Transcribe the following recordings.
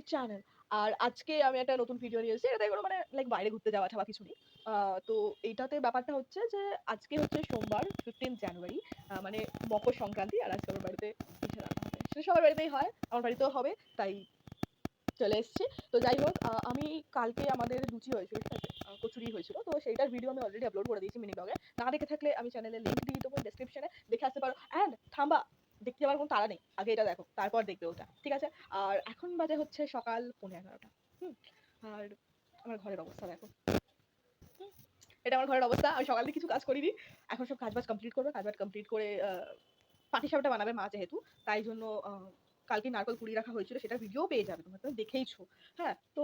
My channel. আর আজকে আমি একটা নতুন ভিডিও নিয়ে এসেছি। এটাতে কোনো মানে লাইক বাইরে ঘুরতে যাওয়া ঠাওয়া কিছু নেই। তো এইটাতে ব্যাপারটা হচ্ছে যে আজকে হচ্ছে সোমবার 15 জানুয়ারি, মানে মকর সংক্রান্তি। আর আজকে আমার বাড়িতে পিঠে রান্না হবে। সেটা সবার বাড়িতেই হয়, আমার বাড়িতেও হবে, তাই চলে এসেছি। তো যাই হোক, আমি কালকে আমাদের লুচি হয়েছিল, ঠিক আছে? কচুরি হয়েছিল। তো সেইটার ভিডিও আমি অলরেডি আপলোড করে দিয়েছি মিনি ব্লগে। না দেখে থাকলে আমি চ্যানেলের লিংক দিয়ে দেবো ডেসক্রিপশনে, দেখে আসতে পারো। অ্যান্ড থাম্বা, দেখতে যাওয়ার কোনো তাড়া নেই। আগে এটা দেখো, তারপর দেখবে ওটা, ঠিক আছে? আর এখন বাজে হচ্ছে সকাল 11:15। হুম। আর আমার ঘরের অবস্থা দেখো। হুম, এটা আমার ঘরের অবস্থা। আমি সকাল থেকে কিছু কাজ করিনি। এখন সব কাজবাজ কমপ্লিট করবো। কাজবাজ কমপ্লিট করে পাটিসাপটা বানাবে মা যেহেতু, তাই জন্য কালকে নারকেল কুড়িয়ে রাখা হয়েছিল, সেটার ভিডিও পেয়ে যাবে, তোমরা তো দেখেইছো। হ্যাঁ, তো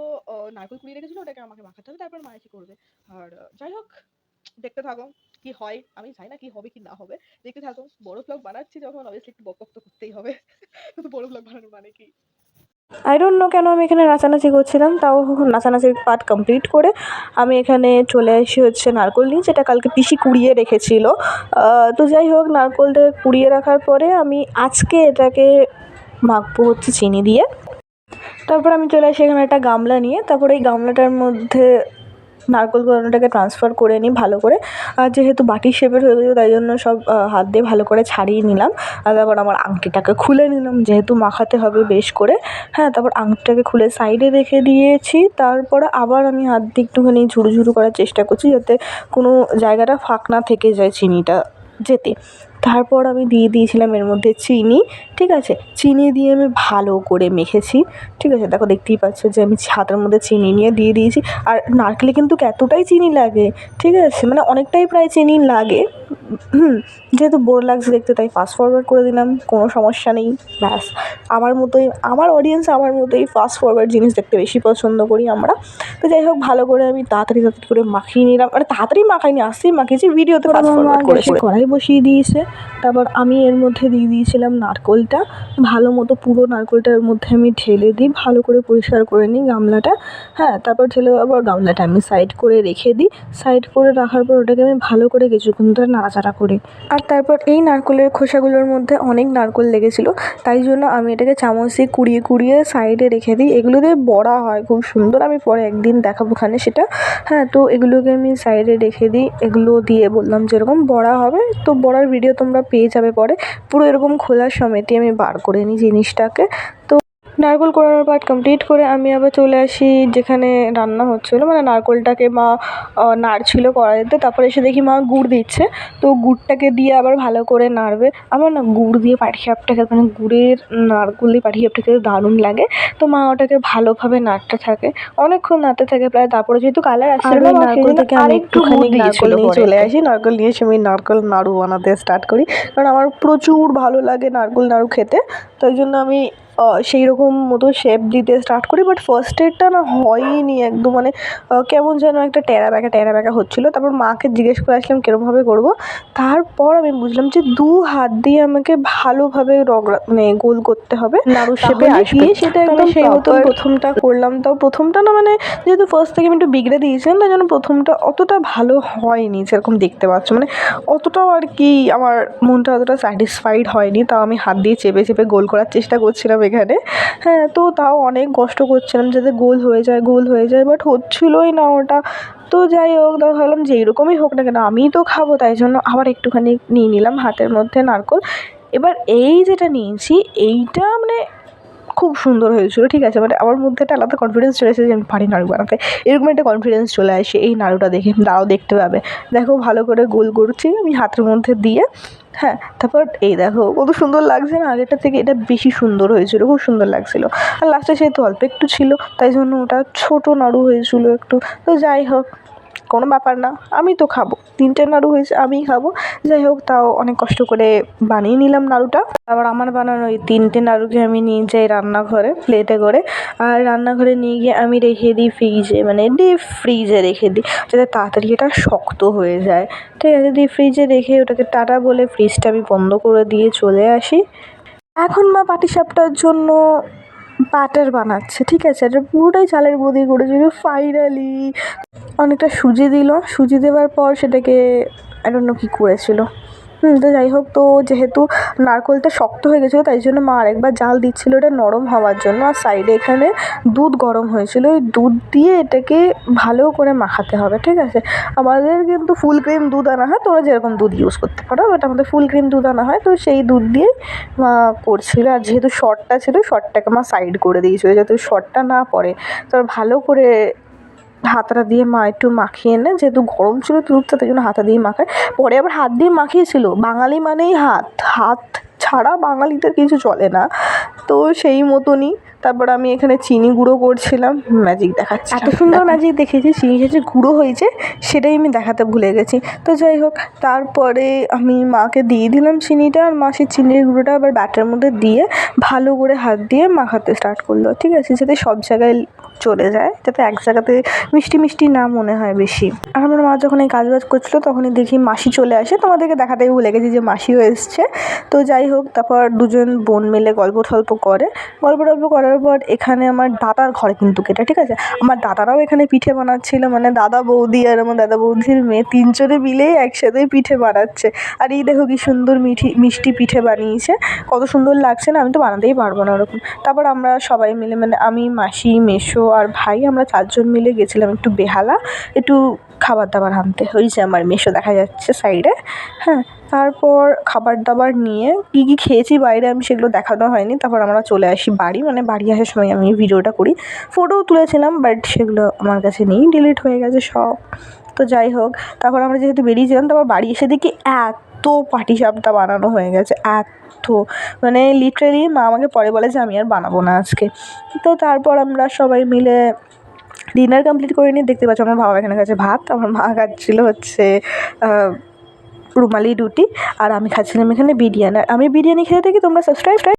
নারকেল কুড়িয়ে রেখেছিল, ওটাকে আমাকে মাখাতে হবে, তারপর মা এসে করবে। আর যাই হোক, দেখতে থাকো কি হয়। আমি জানি না কি হবে কি না হবে, দেখতে থাকো। বড় ব্লগ বানাচ্ছি যখন, অবভিয়াসলি একটু বকবক তো করতেই হবে। তো বড় ব্লগ বানানোর মানে কি? আই ডোন্ট নো কেন আমি এখানে নাচানাচি করছিলাম। তাও নাচানাচির পার্ট কমপ্লিট করে আমি এখানে চলে আসি হচ্ছে নারকেল নিয়ে, যেটা কালকে পিসি কুড়িয়ে রেখেছিল। তো যাই হোক, নারকেলটা কুড়িয়ে রাখার পরে আমি আজকে এটাকে মাখবো হচ্ছে চিনি দিয়ে। তারপর আমি চলে আসি এখানে একটা গামলা নিয়ে। তারপরে এই গামলাটার মধ্যে নারকেল কোড়ানোটাকে ট্রান্সফার করে নিই ভালো করে। আর যেহেতু বাটির শেপের হয়ে গেছে, তাই জন্য সব হাত দিয়ে ভালো করে ছাড়িয়ে নিলাম। আর তারপর আমার আংটিটাকে খুলে নিলাম, যেহেতু মাখাতে হবে বেশ করে। হ্যাঁ, তারপর আংটিটাকে খুলে সাইডে রেখে দিয়েছি। তারপরে আবার আমি হাত দিয়ে একটুখানি ঝুরু ঝুরু করার চেষ্টা করছি, যাতে কোনো জায়গাটা ফাঁক না থেকে যায় চিনিটা যেতে। তারপর আমি দিয়ে দিয়েছিলাম এর মধ্যে চিনি, ঠিক আছে? চিনি দিয়ে আমি ভালো করে মেখেছি, ঠিক আছে? দেখো, দেখতেই পাচ্ছ যে আমি হাতের মধ্যে চিনি নিয়ে দিয়ে দিয়েছি। আর নারকেলে কিন্তু এতটাই চিনি লাগে, ঠিক আছে? মানে অনেকটাই প্রায় চিনি লাগে। যেহেতু বোর লাগছে দেখতে, তাই ফাস্ট ফরওয়ার্ড করে দিলাম, কোনো সমস্যা নেই। ব্যাস, আমার মতোই আমার অডিয়েন্স, আমার মতোই ফাস্ট ফরওয়ার্ড জিনিস দেখতে বেশি পছন্দ করি আমরা। তো যাই হোক, ভালো করে আমি তাড়াতাড়ি করে মাখিয়ে নিলাম। মানে তাড়াতাড়ি মাখাইনি, আস্তেই মাখিয়েছি, ভিডিওতে ফাস্ট ফরওয়ার্ড করে কড়াই বসিয়ে দিয়েছে। তারপর আমি এর মধ্যে দিয়ে দিয়েছিলাম নারকেলটা। ভালো মতো পুরো নারকেলটার মধ্যে আমি ঢেলে দিই, ভালো করে পরিষ্কার করে নিই গামলাটা। হ্যাঁ, তারপর ঢেলে আবার গামলাটা আমি সাইড করে রেখে দিই। সাইড করে রাখার পর ওটাকে আমি ভালো করে কিছুক্ষণ ধরে নাড়াচাড়া করি। আর তারপর এই নারকেলের খোসাগুলোর মধ্যে অনেক নারকেল লেগেছিলো, তাই জন্য আমি এটাকে চামচ দিয়ে কুড়িয়ে কুড়িয়ে সাইডে রেখে দিই। এগুলো দিয়ে বড়া হয় খুব সুন্দর, আমি পরে একদিন দেখাবো ওখানে সেটা। হ্যাঁ, তো এগুলোকে আমি সাইডে রেখে দিই। এগুলো দিয়ে বললাম যেরকম বড়া হবে, তো বড়ার ভিডিও তোমরা পেয়ে যাবে পরে। পুরো এরকম খোলা সমেতই আমি বার করে নিই জিনিসটাকে। তো নারকেল কোড়ানোর পার্ট কমপ্লিট করে আমি আবার চলে আসি যেখানে রান্না হচ্ছিলো। মানে নারকেলটাকে মা নাড়ছিল কড়াইতে, তারপরে এসে দেখি মা গুড় দিচ্ছে। তো গুড়টাকে দিয়ে আবার ভালো করে নাড়বে। আমার না গুড় দিয়ে পাটিসাপটা খেতে, মানে গুড়ের নারকেল দিয়ে পাটিসাপটা খেতে দারুণ লাগে। তো মা ওটাকে ভালোভাবে নাড়তে থাকে, অনেকক্ষণ নাড়তে থাকে প্রায়। তারপরে যেহেতু কালার আসছিল না, নারকেল থেকে আমি একটুখানি নারকেল নিয়ে চলে আসি। নারকেল নিয়ে এসে আমি নারকেল নাড়ু বানাতে স্টার্ট করি, কারণ আমার প্রচুর ভালো লাগে নারকেল নাড়ু খেতে। তাই জন্য আমি সেই রকম মতো শেপ দিতে স্টার্ট করি। বাট ফার্স্টেরটা না হয়ইনি একদম, মানে কেমন যেন একটা ট্যাড়া ব্যাকা হচ্ছিলো। তারপর মাকে জিজ্ঞেস করে আসলাম কীরমভাবে করবো। তারপর আমি বুঝলাম যে দু হাত দিয়ে আমাকে ভালোভাবে মানে গোল করতে হবে, নাড়ু শেপে আসবে। সেটা একদম সেই মতন প্রথমটা করলাম। তাও প্রথমটা না, মানে যেহেতু ফার্স্ট থেকে আমি একটু বিগড়ে দিয়েছিলাম, তাই জন্য প্রথমটা অতটা ভালো হয়নি, যেরকম দেখতে পাচ্ছ। মানে অতটাও আর কি আমার মনটা অতটা স্যাটিসফাইড হয়নি। তাও আমি হাত দিয়ে চেপে চেপে গোল করার চেষ্টা করছিলাম এখানে। হ্যাঁ, তো তাও অনেক কষ্ট করছিলাম যাতে গোল হয়ে যায়, বাট হচ্ছিলোই না ওটা। তো যাই হোক, তাও ভাবলাম যে এইরকমই হোক না কেন, আমিই তো খাবো, তাই জন্য আবার একটুখানি নিয়ে নিলাম হাতের মধ্যে নারকেল। এবার এই যেটা নিয়েছি, এইটা মানে খুব সুন্দর হয়েছিল, ঠিক আছে? মানে আমার মধ্যে একটা আলাদা কনফিডেন্স চলে এসেছে যে আমি পারি নাড়ু বানাতে। এরকম একটা কনফিডেন্স চলে আসে এই নাড়ুটা দেখে। দাঁড়াও, দেখতে পাবে। দেখো, ভালো করে গোল করছি আমি হাতের মধ্যে দিয়ে। হ্যাঁ, তারপর এই দেখো কত সুন্দর লাগছে না, আগেরটা থেকে এটা বেশি সুন্দর হয়েছিল, খুব সুন্দর লাগছিল। আর লাস্টে যেহেতু অল্প একটু ছিল, তাই জন্য ওটা ছোটো নাড়ু হয়েছিল একটু। তো যাই হোক, কোনো ব্যাপার না, আমি তো খাবো। 3টে নাড়ু হয়েছে, আমিই খাবো। যাই হোক, তাও অনেক কষ্ট করে বানিয়ে নিলাম নাড়ুটা। আবার আমার বানানো এই 3টে নাড়ুকে আমি নিয়ে যাই রান্নাঘরে প্লেটে করে। আর রান্নাঘরে নিয়ে গিয়ে আমি রেখে দিই ফ্রিজে, মানে ডিপ ফ্রিজে রেখে দিই, যাতে তাড়াতাড়ি এটা শক্ত হয়ে যায়, ঠিক আছে? ডিপ ফ্রিজে রেখে ওটাকে টাটা বলে ফ্রিজটা আমি বন্ধ করে দিয়ে চলে আসি। এখন মা পাটিসাপটার জন্য বাটার বানাচ্ছে, ঠিক আছে? এটা পুরোটাই চালের গুঁড়ো দিয়ে করেছিল। ফাইনালি অনেকটা সুজি দিল। সুজি দেওয়ার পর সেটাকে আই ডোন্ট নো কী করেছিল, তো যাই হোক, তো যেহেতু নারকেলটা শক্ত হয়ে গেছিলো তাই জন্য মা আরেকবার জাল দিচ্ছিলো এটা নরম হওয়ার জন্য। আর সাইডে এখানে দুধ গরম হয়েছিল, ওই দুধ দিয়ে এটাকে ভালো করে মাখাতে হবে, ঠিক আছে। আমাদের কিন্তু ফুল ক্রিম দুধ আনা হয়, তোমরা যেরকম দুধ ইউজ করতে পারো, বাট আমাদের ফুল ক্রিম দুধ আনা হয়, তো সেই দুধ দিয়েই মা করছিলো। আর যেহেতু শর্টটা ছিল, শর্টটাকে মা সাইড করে দিয়েছিলো যাতে শর্টটা না পড়ে। তারপর ভালো করে হাতাটা দিয়ে মা একটু মাখিয়ে নেয়, যেহেতু গরম ছিল দুধটা তাই জন্য হাতা দিয়ে মাখায়। পরে আবার হাত দিয়ে মাখিয়েছিল, বাঙালি মানেই হাত, হাত ছাড়া বাঙালিদের কিছু চলে না, তো সেই মতনই। তারপর আমি এখানে চিনি গুঁড়ো করছিলাম, ম্যাজিক দেখাচ্ছি, এত সুন্দর ম্যাজিক দেখিয়েছি, চিনিটা যে গুঁড়ো হয়েছে সেটাই আমি দেখাতে ভুলে গেছি। তো যাই হোক, তারপরে আমি মাকে দিয়ে দিলাম চিনিটা, আর মা সেই চিনির গুঁড়োটা আবার ব্যাটার মধ্যে দিয়ে ভালো করে হাত দিয়ে মাখাতে স্টার্ট করলো, ঠিক আছে, যাতে সব জায়গায় চলে যায়, যাতে এক জায়গাতে মিষ্টি মিষ্টি না মনে হয় বেশি। আর আমার মা যখন এই কাজবাজ করছিলো তখনই দেখি মাসি চলে আসে, তোমাদেরকে দেখাতেই ভুলে গেছি যে মাসিও এসছে। তো যাই হোক, তারপর দুজন বোন মিলে গল্প টল্প করে, গল্প টল্প করার পর এখানে আমার দাদার ঘরে কিন্তু এটা, ঠিক আছে, আমার দাদারাও এখানে পিঠে বানাচ্ছিল, মানে দাদা বৌদি আর আমার দাদা বৌদির মেয়ে তিনজনে মিলেই একসাথে পিঠে বানাচ্ছে। আর এই দেখো কি সুন্দর মিষ্টি পিঠে বানিয়েছে, কত সুন্দর লাগছে না, আমি তো বানাতেই পারবো না ওরকম। তারপর আমরা সবাই মিলে, মানে আমি, মাসি, মেসো আর ভাই, আমরা চারজন মিলে গেছিলাম একটু বেহালা একটু খাবার দাবার আনতে। ওই যে আমার মেসো দেখা যাচ্ছে সাইডে, হ্যাঁ। তারপর খাবার দাবার নিয়ে কী কী খেয়েছি বাইরে আমি সেগুলো দেখানো হয়নি। তারপর আমরা চলে আসি বাড়ি, মানে বাড়ি আসার সময় আমি ভিডিওটা করি, ফটোও তুলেছিলাম বাট সেগুলো আমার কাছে নেই, ডিলিট হয়ে গেছে সব। তো যাই হোক, তারপর আমরা যেহেতু বেরিয়েছিলাম, তারপর বাড়ি এসে দেখি এত পাটিসাপটা বানানো হয়ে গেছে, এত, মানে লিটারেলি মা আমাকে পরে বলে যে আমি আর বানাবো না আজকে। তো তারপর আমরা সবাই মিলে ডিনার কমপ্লিট করে নিয়ে দেখতে পাচ্ছি আমার বাবা এখানে খাচ্ছে ভাত, আমার মা খাচ্ছিলো হচ্ছে রুমালি রুটি, আর আমি খাচ্ছিলাম এখানে বিরিয়ানি। আর আমি বিরিয়ানি খেতে থাকি, তোমরা সাবস্ক্রাইব